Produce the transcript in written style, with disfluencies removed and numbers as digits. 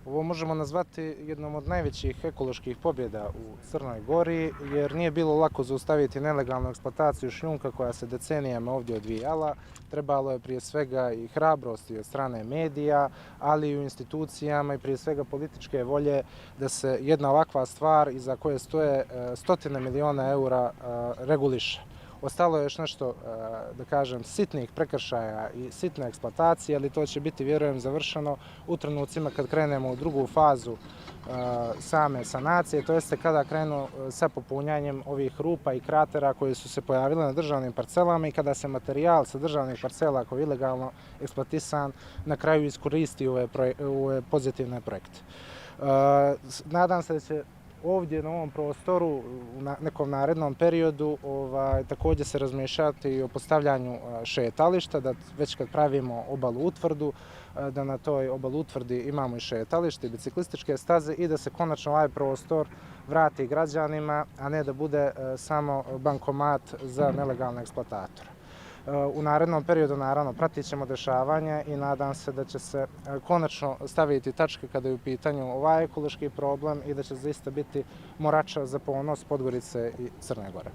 Ovo možemo nazvati jednom od najvećih ekoloških pobjeda u Crnoj Gori, jer nije bilo lako zaustaviti nelegalnu eksploataciju šljunka koja se decenijama ovdje odvijala. Trebalo je prije svega i hrabrosti od strane medija, ali i u institucijama i prije svega političke volje da se jedna ovakva stvar iza koje stoje stotine miliona eura reguliše. Ostalo je još nešto, da kažem, sitnih prekršaja i sitne eksploatacije, ali to će biti, vjerujem, završeno u trenucima kad krenemo u drugu fazu same sanacije, to jeste kada krenu sa popunjanjem ovih rupa i kratera koji su se pojavili na državnim parcelama i kada se materijal sa državnih parcela koji je ilegalno eksploatisan na kraju iskoristi u ove pozitivne projekte. Nadam se da će ovdje na ovom prostoru u nekom narednom periodu također se razmišljati i o postavljanju šetališta, da već kad pravimo obalu utvrdu, da na toj obalu utvrdi imamo i šetalište i biciklističke staze i da se konačno ovaj prostor vrati građanima, a ne da bude samo bankomat za nelegalne eksploatatore. U narednom periodu, naravno, pratit ćemo dešavanja i nadam se da će se konačno staviti tačke kada je u pitanju ovaj ekološki problem i da će zaista biti Morača za ponos Podgorice i Crne Gore.